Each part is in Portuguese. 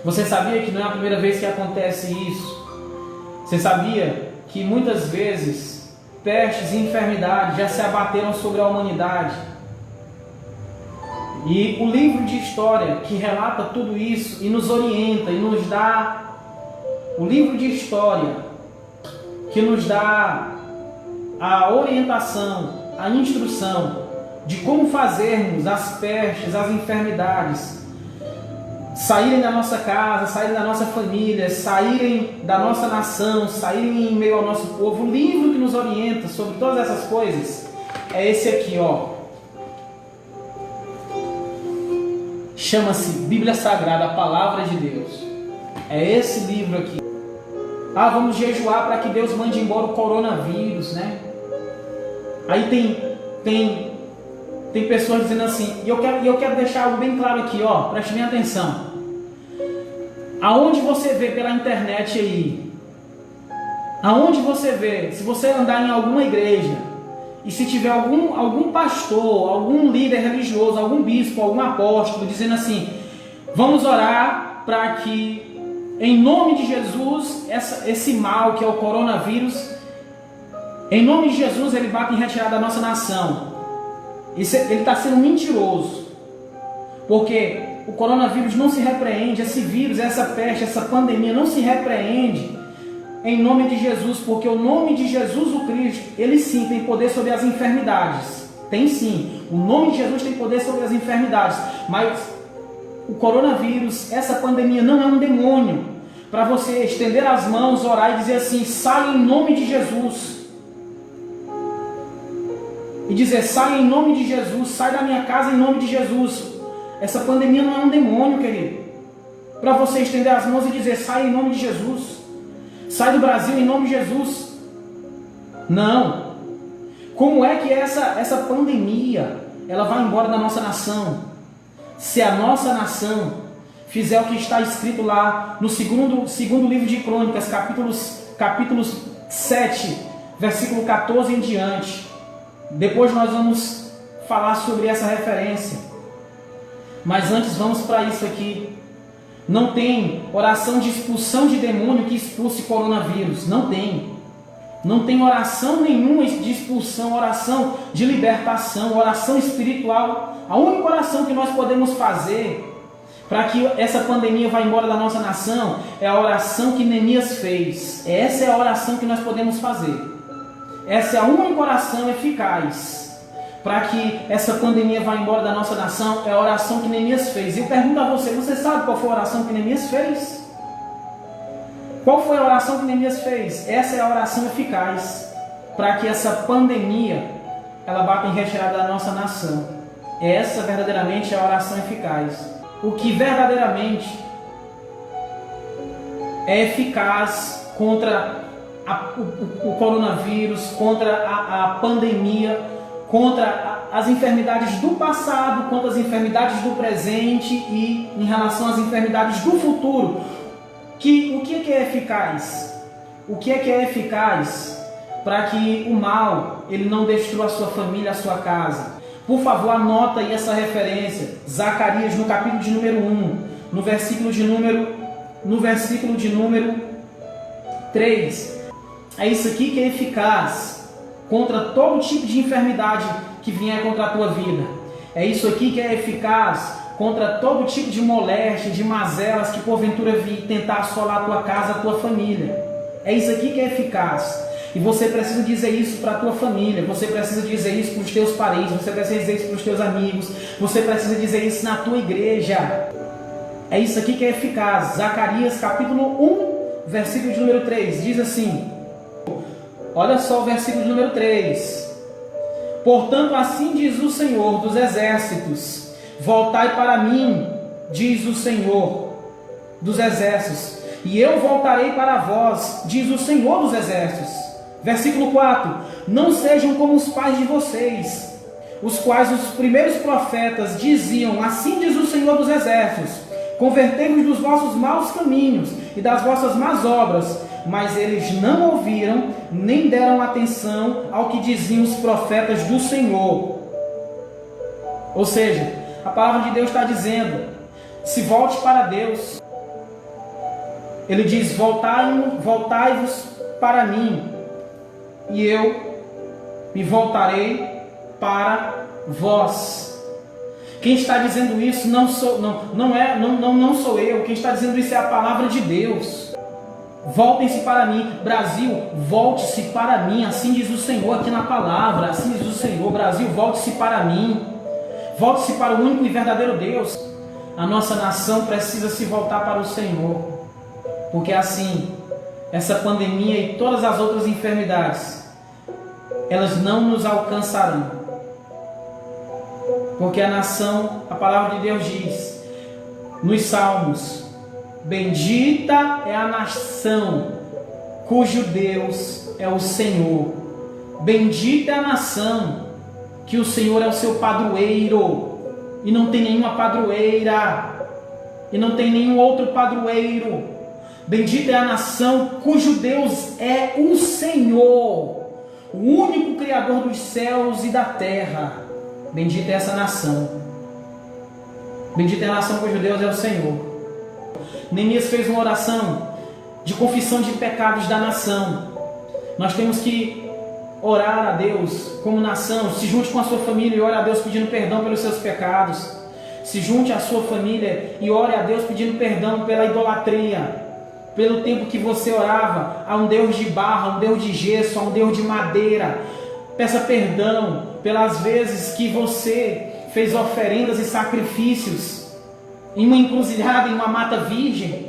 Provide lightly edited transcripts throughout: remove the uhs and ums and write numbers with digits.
Você sabia que não é a primeira vez que acontece isso? Você sabia que muitas vezes pestes e enfermidades já se abateram sobre a humanidade? E o livro de história que relata tudo isso e nos orienta e nos dá, o livro de história que nos dá a orientação, a instrução de como fazermos as pestes, as enfermidades saírem da nossa casa, saírem da nossa família, saírem da nossa nação, saírem em meio ao nosso povo. O livro que nos orienta sobre todas essas coisas é esse aqui, ó. Chama-se Bíblia Sagrada, a Palavra de Deus. É esse livro aqui. Ah, vamos jejuar para que Deus mande embora o coronavírus, né? Aí tem pessoas dizendo assim, e eu quero deixar algo bem claro aqui, ó, preste bem atenção. Aonde você vê pela internet aí, aonde você vê, se você andar em alguma igreja, e se tiver algum pastor, algum líder religioso, algum bispo, algum apóstolo, dizendo assim, vamos orar para que, em nome de Jesus, esse mal que é o coronavírus, em nome de Jesus, ele bate em retirada da nossa nação. Ele está sendo mentiroso, porque o coronavírus não se repreende, esse vírus, essa peste, essa pandemia não se repreende em nome de Jesus, porque o nome de Jesus o Cristo, ele sim tem poder sobre as enfermidades, tem sim, o nome de Jesus tem poder sobre as enfermidades, mas o coronavírus, essa pandemia não é um demônio, para você estender as mãos, orar e dizer assim, sai em nome de Jesus, e dizer, sai em nome de Jesus, sai da minha casa em nome de Jesus. Essa pandemia não é um demônio, querido. Para você estender as mãos e dizer, sai em nome de Jesus. Sai do Brasil em nome de Jesus. Não. Como é que essa pandemia, ela vai embora da nossa nação? Se a nossa nação fizer o que está escrito lá no segundo livro de Crônicas, capítulos 7, versículo 14 em diante. Depois nós vamos falar sobre essa referência. Mas antes vamos para isso aqui. Não tem oração de expulsão de demônio que expulse coronavírus. Não tem. Não tem oração nenhuma de expulsão, oração de libertação, oração espiritual. A única oração que nós podemos fazer para que essa pandemia vá embora da nossa nação é a oração que Neemias fez. Essa é a oração que nós podemos fazer. Essa é a única oração eficaz para que essa pandemia vá embora da nossa nação, é a oração que Neemias fez. E eu pergunto a você, você sabe qual foi a oração que Neemias fez? Qual foi a oração que Neemias fez? Essa é a oração eficaz para que essa pandemia ela bata em retirada da nossa nação. Essa verdadeiramente é a oração eficaz. O que verdadeiramente é eficaz contra o coronavírus, contra a pandemia, contra as enfermidades do passado, contra as enfermidades do presente e em relação às enfermidades do futuro. O que é eficaz? O que é eficaz para que o mal ele não destrua a sua família, a sua casa? Por favor, anota aí essa referência. Zacarias, no capítulo de número 1, no versículo de número 3. É isso aqui que é eficaz contra todo tipo de enfermidade que vier contra a tua vida. É isso aqui que é eficaz contra todo tipo de moléstia, de mazelas que porventura vir tentar assolar a tua casa, a tua família. É isso aqui que é eficaz. E você precisa dizer isso para a tua família, você precisa dizer isso para os teus parentes, você precisa dizer isso para os teus amigos, você precisa dizer isso na tua igreja. É isso aqui que é eficaz. Zacarias capítulo 1, versículo de número 3, diz assim, olha só o versículo de número 3. Portanto, assim diz o Senhor dos exércitos, voltai para mim, diz o Senhor dos exércitos, e eu voltarei para vós, diz o Senhor dos exércitos. Versículo 4. Não sejam como os pais de vocês, os quais os primeiros profetas diziam, assim diz o Senhor dos exércitos, convertei-vos dos vossos maus caminhos e das vossas más obras, mas eles não ouviram, nem deram atenção ao que diziam os profetas do Senhor. Ou seja, a palavra de Deus está dizendo, se volte para Deus, Ele diz: voltai-vos para mim, e eu me voltarei para vós. Quem está dizendo isso não sou eu. Quem está dizendo isso é a palavra de Deus. Voltem-se para mim. Brasil, volte-se para mim. Assim diz o Senhor aqui na palavra. Assim diz o Senhor. Brasil, volte-se para mim. Volte-se para o único e verdadeiro Deus. A nossa nação precisa se voltar para o Senhor. Porque assim, essa pandemia e todas as outras enfermidades, elas não nos alcançarão. Porque a nação, a palavra de Deus diz nos Salmos: bendita é a nação cujo Deus é o Senhor. Bendita é a nação que o Senhor é o seu padroeiro, e não tem nenhuma padroeira, e não tem nenhum outro padroeiro. Bendita é a nação cujo Deus é o Senhor, o único Criador dos céus e da terra. Bendita é essa nação. Bendita é a nação cujo Deus é o Senhor. Neemias fez uma oração de confissão de pecados da nação. Nós temos que orar a Deus como nação. Se junte com a sua família e ore a Deus pedindo perdão pelos seus pecados. Se junte à sua família e ore a Deus pedindo perdão pela idolatria, pelo tempo que você orava a um Deus de barro, a um Deus de gesso, a um Deus de madeira. Peça perdão pelas vezes que você fez oferendas e sacrifícios em uma encruzilhada, em uma mata virgem,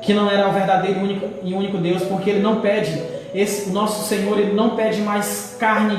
que não era o verdadeiro e único Deus, porque Ele não pede, o nosso Senhor, Ele não pede mais carne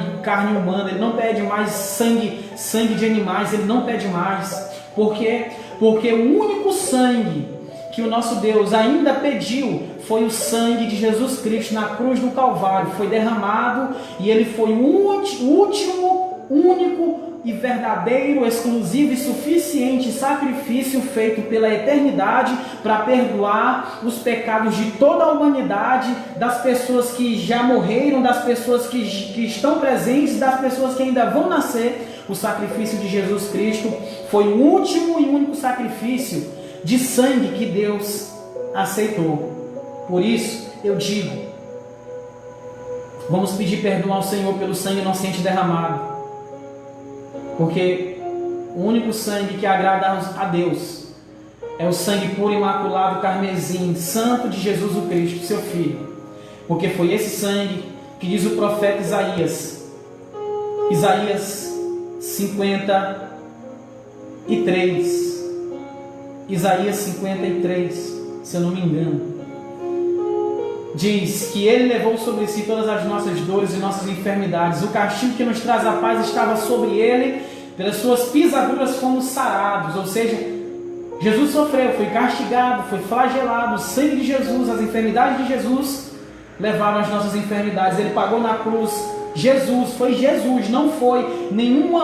humana, Ele não pede mais sangue de animais, Ele não pede mais. Por quê? Porque o único sangue que o nosso Deus ainda pediu foi o sangue de Jesus Cristo na cruz do Calvário. Foi derramado e Ele foi o último, único e verdadeiro, exclusivo e suficiente sacrifício feito pela eternidade para perdoar os pecados de toda a humanidade, das pessoas que já morreram, das pessoas que estão presentes, das pessoas que ainda vão nascer. O sacrifício de Jesus Cristo foi o último e único sacrifício de sangue que Deus aceitou. Por isso eu digo, vamos pedir perdão ao Senhor pelo sangue inocente derramado, porque o único sangue que agrada a Deus é o sangue puro, imaculado, carmesim, santo de Jesus o Cristo, seu Filho. Porque foi esse sangue que diz o profeta Isaías 53, Isaías 53, se eu não me engano, diz que Ele levou sobre si todas as nossas dores e nossas enfermidades. O castigo que nos traz a paz estava sobre Ele, pelas suas pisaduras fomos sarados. Ou seja, Jesus sofreu, foi castigado, foi flagelado. O sangue de Jesus, as enfermidades de Jesus levaram as nossas enfermidades. Ele pagou na cruz. Foi Jesus, não foi nenhum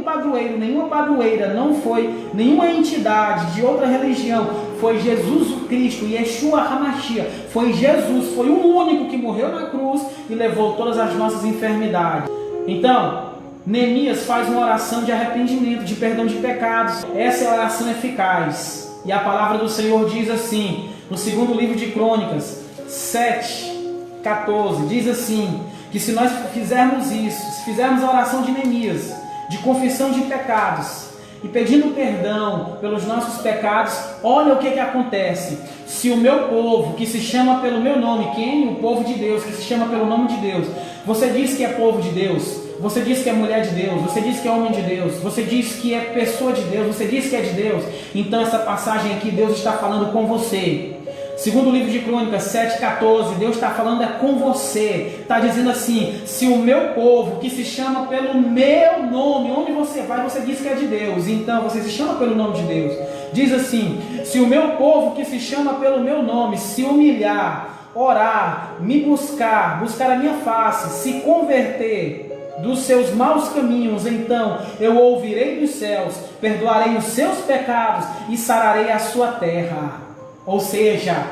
padroeiro, nenhuma padroeira, não foi nenhuma entidade de outra religião. Foi Jesus o Cristo, Yeshua HaMashiach. Foi Jesus, foi o único que morreu na cruz e levou todas as nossas enfermidades. Então, Neemias faz uma oração de arrependimento, de perdão de pecados. Essa é a oração eficaz. E a palavra do Senhor diz assim, no segundo livro de Crônicas, 7:14, diz assim, que se nós fizermos isso, se fizermos a oração de Neemias, de confissão de pecados, e pedindo perdão pelos nossos pecados, olha o que acontece. Se o meu povo, que se chama pelo meu nome, quem? O povo de Deus, que se chama pelo nome de Deus. Você diz que é povo de Deus, você diz que é mulher de Deus, você diz que é homem de Deus, você diz que é pessoa de Deus, você diz que é de Deus. Então essa passagem aqui, Deus está falando com você. Segundo livro de Crônicas 7:14, Deus está falando com você. Está dizendo assim, se o meu povo, que se chama pelo meu nome, onde você vai, você diz que é de Deus. Então você se chama pelo nome de Deus. Diz assim, se o meu povo, que se chama pelo meu nome, se humilhar, orar, me buscar a minha face, se converter dos seus maus caminhos, então eu ouvirei dos céus, perdoarei os seus pecados e sararei a sua terra. Ou seja,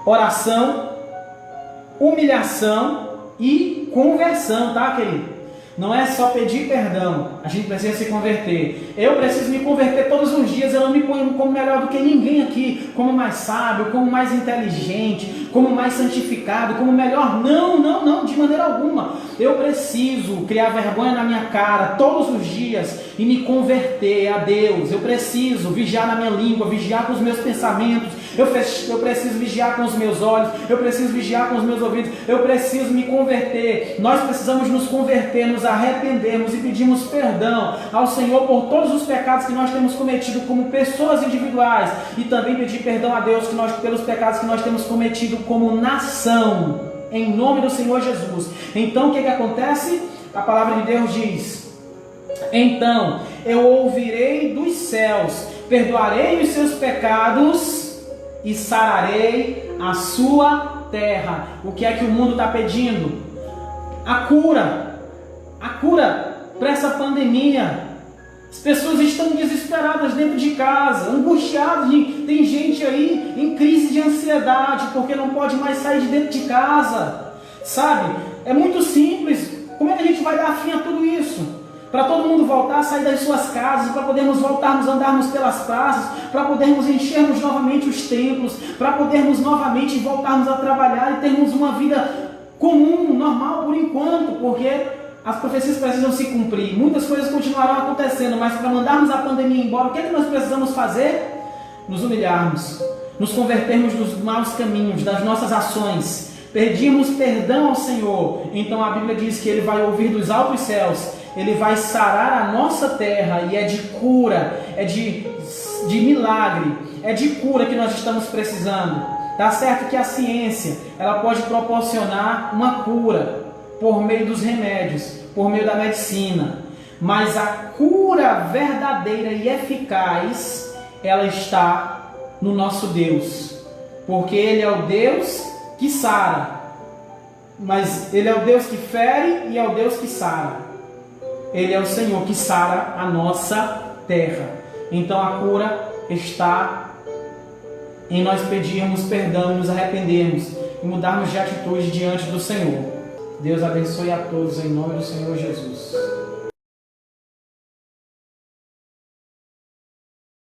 oração, humilhação e conversão, tá, querido? Não é só pedir perdão, a gente precisa se converter. Eu preciso me converter todos os dias, eu não me ponho como melhor do que ninguém aqui, como mais sábio, como mais inteligente, como mais santificado, como melhor. Não, de maneira alguma. Eu preciso criar vergonha na minha cara todos os dias e me converter a Deus. Eu preciso vigiar na minha língua, vigiar com os meus pensamentos, eu preciso vigiar com os meus olhos, eu preciso vigiar com os meus ouvidos, eu preciso me converter. Nós precisamos nos converter, nos arrependermos e pedirmos perdão ao Senhor por todos os pecados que nós temos cometido como pessoas individuais e também pedir perdão a Deus pelos pecados que nós temos cometido como nação, em nome do Senhor Jesus. Então o que acontece? A palavra de Deus diz: então eu ouvirei dos céus, perdoarei os seus pecados e sararei a sua terra. O que é que o mundo está pedindo? A cura para essa pandemia. As pessoas estão desesperadas dentro de casa, angustiadas. Tem gente aí em crise de ansiedade porque não pode mais sair de dentro de casa, sabe? É muito simples. Como é que a gente vai dar fim a tudo isso? Para todo mundo voltar a sair das suas casas, para podermos voltarmos a andarmos pelas praças, para podermos enchermos novamente os templos, para podermos novamente voltarmos a trabalhar e termos uma vida comum, normal por enquanto, porque as profecias precisam se cumprir. Muitas coisas continuarão acontecendo, mas para mandarmos a pandemia embora, o que é que nós precisamos fazer? Nos humilharmos, nos convertermos dos maus caminhos, das nossas ações, pedirmos perdão ao Senhor. Então a Bíblia diz que Ele vai ouvir dos altos céus, Ele vai sarar a nossa terra, e é de cura, é de milagre, é de cura que nós estamos precisando. Tá certo que a ciência, ela pode proporcionar uma cura por meio dos remédios, por meio da medicina, mas a cura verdadeira e eficaz, ela está no nosso Deus, porque Ele é o Deus que sara, mas Ele é o Deus que fere e é o Deus que sara. Ele é o Senhor que sara a nossa terra. Então a cura está em nós pedirmos perdão, nos arrependermos e mudarmos de atitude diante do Senhor. Deus abençoe a todos em nome do Senhor Jesus.